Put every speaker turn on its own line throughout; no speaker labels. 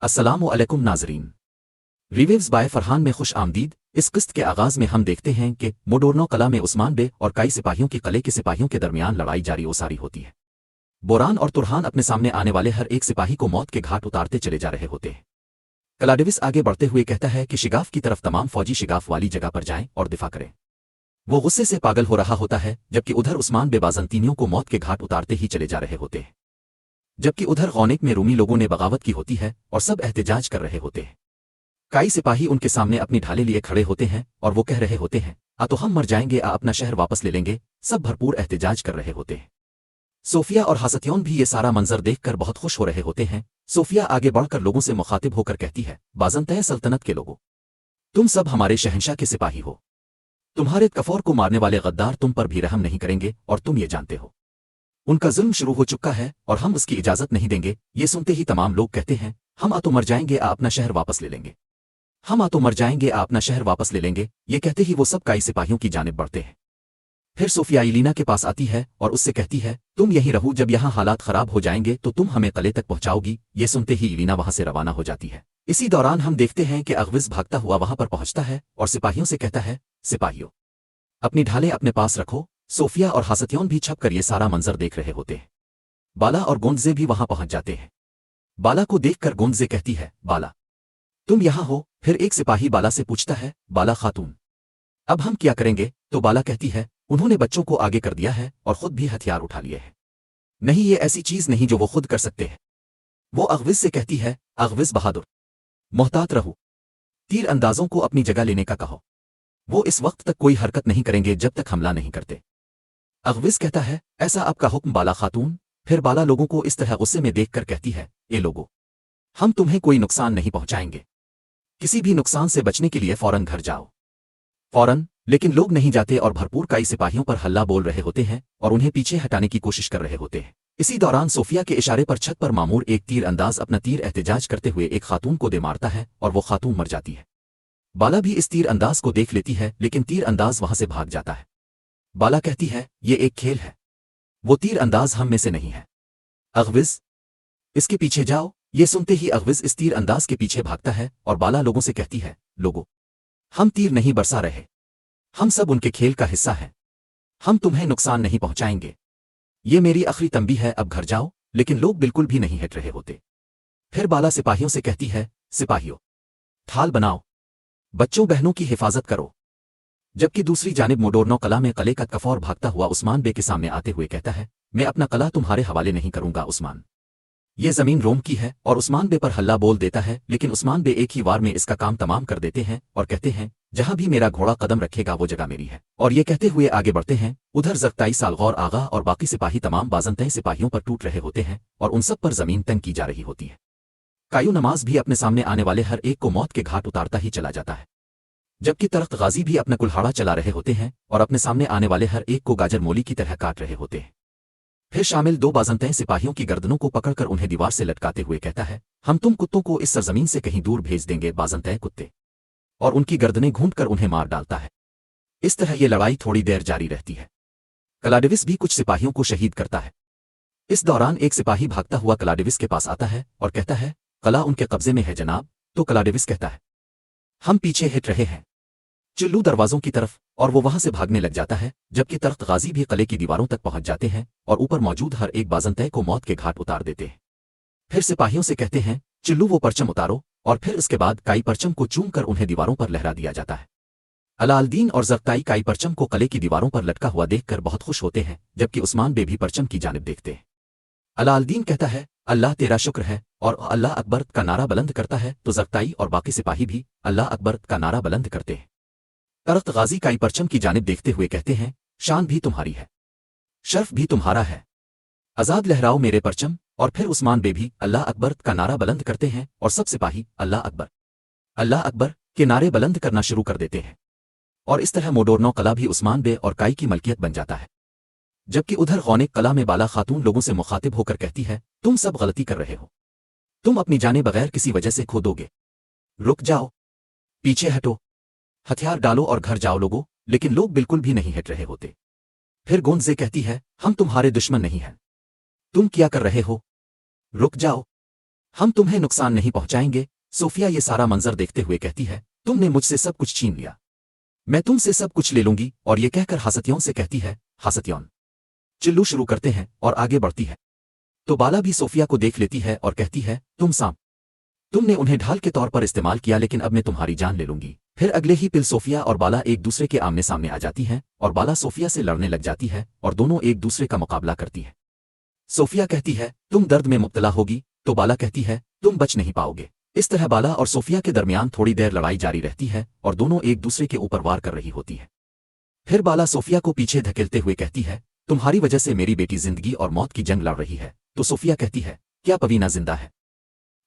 अस्सलामु अलैकुम नाज़रीन। रिवेव्स बाय फरहान में खुश आमदीद। इस किस्त के आगाज़ में हम देखते हैं कि मोडोर्नो कला में उस्मान बे और कई सिपाहियों की कले के सिपाहियों के दरमियान लड़ाई जारी ओसारी होती है। बोरान और तुरहान अपने सामने आने वाले हर एक सिपाही को मौत के घाट उतारते चले जा रहे होते हैं। क्लाडिविस आगे बढ़ते हुए कहता है कि शिगाफ की तरफ तमाम फौजी शिगाफ वाली जगह पर जाएं और दिफा करें। वो गुस्से से पागल हो रहा होता है, जबकि उधर उस्मान बे बाज़ंतीनियों को मौत के घाट उतारते ही चले जा रहे होते हैं। जबकि उधर गौनेक में रूमी लोगों ने बगावत की होती है और सब एहतजाज कर रहे होते हैं। कई सिपाही उनके सामने अपनी ढाले लिए खड़े होते हैं और वो कह रहे होते हैं, आ तो हम मर जाएंगे, आ अपना शहर वापस ले लेंगे। सब भरपूर एहतजाज कर रहे होते हैं। सोफिया और हासतियोन भी ये सारा मंजर देखकर बहुत खुश हो रहे होते हैं। सोफिया आगे बढ़कर लोगों से मुखातिब होकर कहती है, बाज़ंतए सल्तनत के लोगों, तुम सब हमारे शहंशाह के सिपाही हो। तुम्हारे कफौर को मारने वाले गद्दार तुम पर भी रहम नहीं करेंगे और तुम ये जानते हो। उनका जुल्म शुरू हो चुका है और हम उसकी इजाजत नहीं देंगे। ये सुनते ही तमाम लोग कहते हैं, हम आ तो मर जाएंगे, आ अपना शहर वापस ले लेंगे। हम आ तो मर जाएंगे, आ अपना शहर वापस ले लेंगे। ये कहते ही वो सब कई सिपाहियों की जानिब बढ़ते हैं। फिर सोफिया इलीना के पास आती है और उससे कहती है, तुम यहीं रहो, जब यहाँ हालात खराब हो जाएंगे तो तुम हमें कले तक पहुंचाओगी। ये सुनते ही इलीना वहां से रवाना हो जाती है। इसी दौरान हम देखते हैं कि अगविस भागता हुआ वहां पर पहुंचता है और सिपाहियों से कहता है, सिपाहियों, अपनी ढालें अपने पास रखो। सोफिया और हासतियोन भी छप कर ये सारा मंजर देख रहे होते हैं। बाला और गोंदजे भी वहां पहुंच जाते हैं। बाला को देखकर गोंदजे कहती है, बाला, तुम यहां हो। फिर एक सिपाही बाला से पूछता है, बाला खातून, अब हम क्या करेंगे? तो बाला कहती है, उन्होंने बच्चों को आगे कर दिया है और खुद भी हथियार उठा लिए हैं। नहीं, ये ऐसी चीज नहीं जो वो खुद कर सकते हैं। वो अगविस से कहती है, अगविस बहादुर, मोहतात रहो, तीर अंदाजों को अपनी जगह लेने का कहो। वो इस वक्त तक कोई हरकत नहीं करेंगे जब तक हमला नहीं करते। अगविस कहता है, ऐसा आपका हुक्म बाला खातून। फिर बाला लोगों को इस तरह गुस्से में देखकर कहती है, ए लोगों, हम तुम्हें कोई नुकसान नहीं पहुंचाएंगे। किसी भी नुकसान से बचने के लिए फौरन घर जाओ, फौरन। लेकिन लोग नहीं जाते और भरपूर कई सिपाहियों पर हल्ला बोल रहे होते हैं और उन्हें पीछे हटाने की कोशिश कर रहे होते हैं। इसी दौरान सोफिया के इशारे पर छत पर मामूर एक तीर अंदाज अपना तीर एहतजाज करते हुए एक खातून को दे मारता है और वो खातून मर जाती है। बाला भी इस तीर अंदाज को देख लेती है, लेकिन तीर अंदाज वहां से भाग जाता है। बाला कहती है, ये एक खेल है, वो तीर अंदाज हम में से नहीं है। अगविस, इसके पीछे जाओ। ये सुनते ही अगविस इस तीर अंदाज के पीछे भागता है और बाला लोगों से कहती है, लोगों, हम तीर नहीं बरसा रहे, हम सब उनके खेल का हिस्सा हैं। हम तुम्हें नुकसान नहीं पहुंचाएंगे। ये मेरी आखिरी तंबीह है, अब घर जाओ। लेकिन लोग बिल्कुल भी नहीं हट रहे होते। फिर बाला सिपाहियों से कहती है, सिपाहियों, थाल बनाओ, बच्चों बहनों की हिफाजत करो। जबकि दूसरी जानिब मोडोर्नो कला में कले का कफौर भागता हुआ उस्मान बे के सामने आते हुए कहता है, मैं अपना कला तुम्हारे हवाले नहीं करूंगा उस्मान। ये जमीन रोम की है। और उस्मान बे पर हल्ला बोल देता है, लेकिन उस्मान बे एक ही वार में इसका काम तमाम कर देते हैं और कहते हैं, जहां भी मेरा घोड़ा कदम रखेगा वो जगह मेरी है। और ये कहते हुए आगे बढ़ते हैं। उधर ज़रक्ताई सालगौर आगा और बाकी सिपाही तमाम बाज़ंतए सिपाहियों पर टूट रहे होते हैं और उन सब पर जमीन तंग की जा रही होती है। कायू नमाज भी अपने सामने आने वाले हर एक को मौत के घाट उतारता ही चला जाता है। जबकि तरख्त गाजी भी अपना कुल्हाड़ा चला रहे होते हैं और अपने सामने आने वाले हर एक को गाजर मोली की तरह काट रहे होते हैं। फिर शामिल दो बाज़ंतए सिपाहियों की गर्दनों को पकड़कर उन्हें दीवार से लटकाते हुए कहता है, हम तुम कुत्तों को इस सरजमीन से कहीं दूर भेज देंगे, बाज़ंतए कुत्ते, और उनकी गर्दनें घूंटकर उन्हें मार डालता है। इस तरह ये लड़ाई थोड़ी देर जारी रहती है। क्लाडिविस भी कुछ सिपाहियों को शहीद करता है। इस दौरान एक सिपाही भागता हुआ क्लाडिविस के पास आता है और कहता है, कला उनके कब्जे में है जनाब। तो क्लाडिविस कहता है, हम पीछे हट रहे हैं, चुल्लू दरवाजों की तरफ। और वो वहां से भागने लग जाता है। जबकि तख्त गाजी भी किले की दीवारों तक पहुंच जाते हैं और ऊपर मौजूद हर एक बाज़ंतए को मौत के घाट उतार देते हैं। फिर सिपाहियों से कहते हैं, चुल्लू वो परचम उतारो। और फिर उसके बाद काई परचम को चूम कर उन्हें दीवारों पर लहरा दिया जाता है। अलाउद्दीन और ज़रक्ताई काई परचम को किले की दीवारों पर लटका हुआ देखकर बहुत खुश होते हैं, जबकि उस्मान बे भी परचम की जानिब देखते हैं। अलाउद्दीन कहता है, अल्लाह तेरा शुक्र है, और अल्लाह अकबर का नारा बुलंद करता है। तो ज़रक्ताई और बाकी सिपाही भी अल्लाह अकबर का नारा बुलंद करते हैं। तरख्त गाजी काई परचम की जानिब देखते हुए कहते हैं, शान भी तुम्हारी है, शर्फ भी तुम्हारा है, आजाद लहराओ मेरे परचम। और फिर उस्मान बे भी अल्लाह अकबर का नारा बुलंद करते हैं और सब सिपाही अल्लाह अकबर के नारे बुलंद करना शुरू कर देते हैं। और इस तरह मोडोर्नो कला भी उस्मान बे और काई की मलकियत बन जाता है। जबकि उधर गौनेक कला में बाला खातून लोगों से मुखातिब होकर कहती है, तुम सब गलती कर रहे हो, तुम अपनी जानें बगैर किसी वजह से खो दोगे। रुक जाओ, पीछे हटो, हथियार डालो और घर जाओ लोगों। लेकिन लोग बिल्कुल भी नहीं हट रहे होते। फिर गोंदजे कहती है, हम तुम्हारे दुश्मन नहीं हैं, तुम क्या कर रहे हो, रुक जाओ, हम तुम्हें नुकसान नहीं पहुंचाएंगे। सोफिया ये सारा मंजर देखते हुए कहती है, तुमने मुझसे सब कुछ छीन लिया, मैं तुमसे सब कुछ ले लूंगी। और ये कहकर हासतियों से कहती है, हासतियों चिल्लू शुरू करते हैं और आगे बढ़ती है। तो बाला भी सोफिया को देख लेती है और कहती है, तुम सांप, तुमने उन्हें ढाल के तौर पर इस्तेमाल किया, लेकिन अब मैं तुम्हारी जान ले लूंगी। फिर अगले ही पिल सोफिया और बाला एक दूसरे के आमने सामने आ जाती हैं और बाला सोफिया से लड़ने लग जाती है और दोनों एक दूसरे का मुकाबला करती है। सोफिया कहती है, तुम दर्द में मुब्तला होगी, तो बाला कहती है, तुम बच नहीं पाओगे। इस तरह बाला और सोफिया के दरमियान थोड़ी देर लड़ाई जारी रहती है और दोनों एक दूसरे के ऊपर वार कर रही होती है। फिर बाला सोफिया को पीछे धकेलते हुए कहती है, तुम्हारी वजह से मेरी बेटी जिंदगी और मौत की जंग लड़ रही है। तो सोफिया कहती है, क्या पवीना जिंदा है?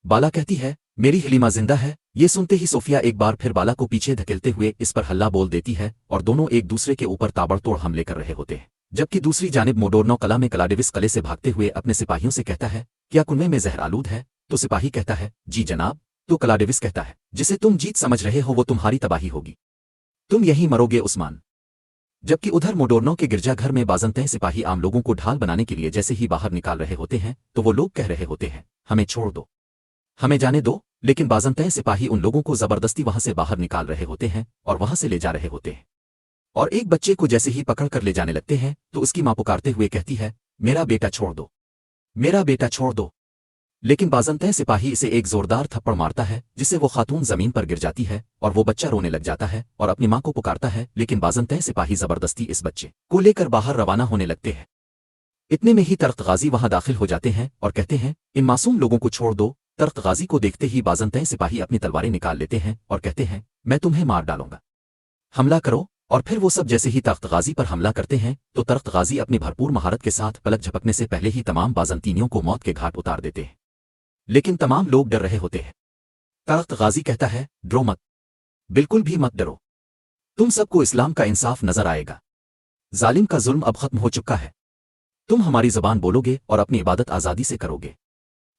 बाला कहती है, मेरी हलीमा जिंदा है। ये सुनते ही सोफिया एक बार फिर बाला को पीछे धकेलते हुए इस पर हल्ला बोल देती है और दोनों एक दूसरे के ऊपर ताबड़तोड़ हमले कर रहे होते हैं। जबकि दूसरी जानिब मोडोर्नो कला में क्लाडिविस कले से भागते हुए अपने सिपाहियों से कहता है, क्या कुएं में जहर आलूद है? तो सिपाही कहता है, जी जनाब। तो क्लाडिविस कहता है, जिसे तुम जीत समझ रहे हो वो तुम्हारी तबाही होगी, तुम यहीं मरोगे उस्मान। जबकि उधर मोडोर्नो के गिरजाघर में बाज़ंते सिपाही आम लोगों को ढाल बनाने के लिए जैसे ही बाहर निकाल रहे होते हैं तो वो लोग कह रहे होते हैं, हमें छोड़ दो, हमें जाने दो। लेकिन बाज़ंते सिपाही उन लोगों को जबरदस्ती वहां से बाहर निकाल रहे होते हैं और वहां से ले जा रहे होते हैं। और एक बच्चे को जैसे ही पकड़ कर ले जाने लगते हैं तो उसकी मां पुकारते हुए कहती है, मेरा बेटा छोड़ दो, मेरा बेटा छोड़ दो। लेकिन बाज़ंते सिपाही इसे एक जोरदार थप्पड़ मारता है जिससे वो खातून जमीन पर गिर जाती है और वो बच्चा रोने लग जाता है और अपनी मां को पुकारता है। लेकिन बाज़ंते सिपाही जबरदस्ती इस बच्चे को लेकर बाहर रवाना होने लगते हैं। इतने में ही तख्त गाजी वहां दाखिल हो जाते हैं और कहते हैं, इन मासूम लोगों को छोड़ दो। तख्त गाजी को देखते ही बाज़ंते सिपाही अपनी तलवारें निकाल लेते हैं और कहते हैं, मैं तुम्हें मार डालूंगा, हमला करो। और फिर वो सब जैसे ही तख्त गाजी पर हमला करते हैं तो तख्त गाजी अपनी भरपूर महारत के साथ पलक झपकने से पहले ही तमाम बाज़ंतीनियों को मौत के घाट उतार देते हैं। लेकिन तमाम लोग डर रहे होते हैं। तख्त गाजी कहता है, डरो मत, बिल्कुल भी मत डरो, तुम सबको इस्लाम का इंसाफ नजर आएगा, जालिम का जुल्म अब खत्म हो चुका है, तुम हमारी ज़बान बोलोगे और अपनी इबादत आज़ादी से करोगे।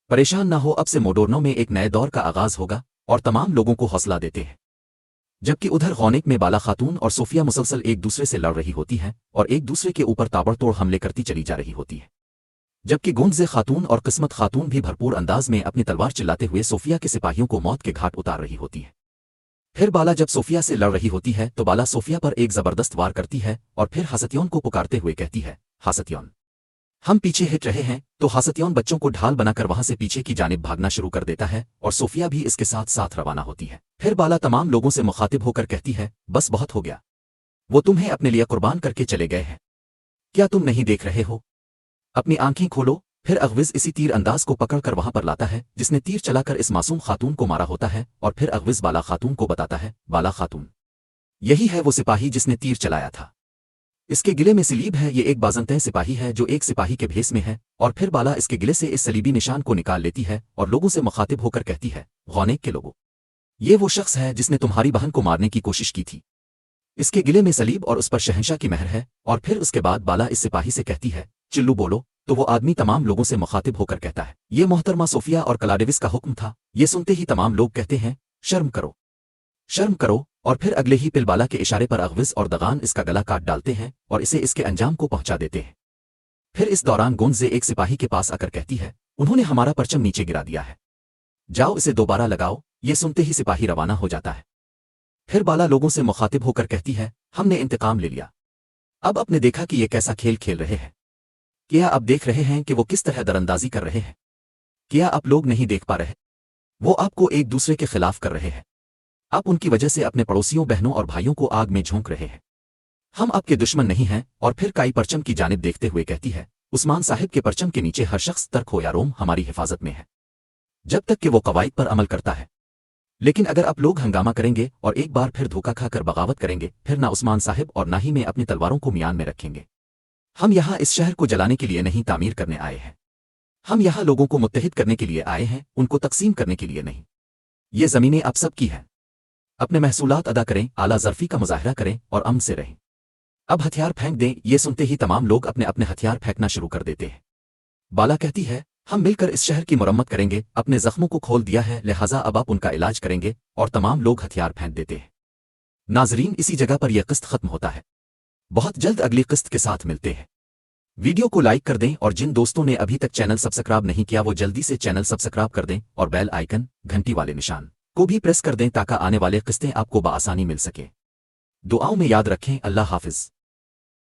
परेशान ना हो, अब से मोडोर्नो में एक नए दौर का आगाज होगा। और तमाम लोगों को हौसला देते हैं। जबकि उधर गौनेक में बाला खातून और सोफिया मुसलसल एक दूसरे से लड़ रही होती हैं और एक दूसरे के ऊपर ताबड़तोड़ हमले करती चली जा रही होती है। जबकि गोंजे खातून और किस्मत खातून भी भरपूर अंदाज में अपनी तलवार चिल्लाते हुए सोफिया के सिपाहियों को मौत के घाट उतार रही होती है। फिर बाला जब सोफिया से लड़ रही होती है तो बाला सोफिया पर एक जबरदस्त वार करती है और फिर हासतियों को पुकारते हुए कहती है, हासतियों, हम पीछे हिट रहे हैं। तो हासतियों बच्चों को ढाल बनाकर वहां से पीछे की जानिब भागना शुरू कर देता है और सोफिया भी इसके साथ साथ रवाना होती है। फिर बाला तमाम लोगों से मुखातिब होकर कहती है, बस बहुत हो गया, वो तुम्हें अपने लिए कुर्बान करके चले गए हैं, क्या तुम नहीं देख रहे हो? अपनी आंखें खोलो। फिर अगविज इसी तीर अंदाज को पकड़कर वहां पर लाता है जिसने तीर चलाकर इस मासूम खातून को मारा होता है। और फिर अगविज बाला खातून को बताता है, बाला खातून, यही है वो सिपाही जिसने तीर चलाया था, इसके गिले में सलीब है। ये एक बाज़ंते सिपाही है जो एक सिपाही के भेस में है। और फिर बाला इसके गिले से इस सलीबी निशान को निकाल लेती है और लोगों से मुखातिब होकर कहती है, गौनेक के लोगों, ये वो शख्स है जिसने तुम्हारी बहन को मारने की कोशिश की थी, इसके गिले में सलीब और उस पर शहंशाह की मेहर है। और फिर उसके बाद बाला इस सिपाही से कहती है, चिल्लू बोलो। तो वो आदमी तमाम लोगों से मुखातिब होकर कहता है, ये मोहतरमा सोफिया और क्लाडिविस का हुक्म था। ये सुनते ही तमाम लोग कहते हैं, शर्म करो, शर्म करो। और फिर अगले ही पिल बाला के इशारे पर अगविज और दगान इसका गला काट डालते हैं और इसे इसके अंजाम को पहुंचा देते हैं। फिर इस दौरान गोंजे एक सिपाही के पास आकर कहती है, उन्होंने हमारा परचम नीचे गिरा दिया है, जाओ इसे दोबारा लगाओ। ये सुनते ही सिपाही रवाना हो जाता है। फिर बाला लोगों से मुखातिब होकर कहती है, हमने इंतकाम ले लिया, अब आपने देखा कि ये कैसा खेल खेल रहे हैं, क्या आप देख रहे हैं कि वो किस तरह दरअंदाजी कर रहे हैं? क्या आप लोग नहीं देख पा रहे? वो आपको एक दूसरे के खिलाफ कर रहे हैं, आप उनकी वजह से अपने पड़ोसियों, बहनों और भाइयों को आग में झोंक रहे हैं। हम आपके दुश्मन नहीं हैं। और फिर काई परचम की जानिब देखते हुए कहती है, उस्मान साहिब के परचम के नीचे हर शख्स, तर्क हो या रोम, हमारी हिफाजत में है जब तक कि वो कवायद पर अमल करता है। लेकिन अगर आप लोग हंगामा करेंगे और एक बार फिर धोखा खाकर बगावत करेंगे, फिर ना उस्मान साहिब और ना ही मैं अपनी तलवारों को मियान में रखेंगे। हम यहाँ इस शहर को जलाने के लिए नहीं, तामीर करने आए हैं। हम यहाँ लोगों को मुत्तहिद करने के लिए आए हैं, उनको तकसीम करने के लिए नहीं। ये ज़मीनें आप सब की हैं, अपने महसूलात अदा करें, आला ज़र्फ़ी का मुज़ाहरा करें और अमन से रहें। अब हथियार फेंक दें। ये सुनते ही तमाम लोग अपने अपने हथियार फेंकना शुरू कर देते हैं। बाला कहती है, हम मिलकर इस शहर की मुरम्मत करेंगे, अपने जख्मों को खोल दिया है, लिहाजा अब आप उनका इलाज करेंगे। और तमाम लोग हथियार फेंक देते हैं। नाजरीन, इसी जगह पर यह किस्त खत्म होता है। बहुत जल्द अगली किस्त के साथ मिलते हैं। वीडियो को लाइक कर दें और जिन दोस्तों ने अभी तक चैनल सब्सक्राइब नहीं किया वो जल्दी से चैनल सब्सक्राइब कर दें और बेल आइकन घंटी वाले निशान को भी प्रेस कर दें ताकि आने वाले किस्तें आपको बआसानी मिल सके। दुआओं में याद रखें। अल्लाह हाफिज।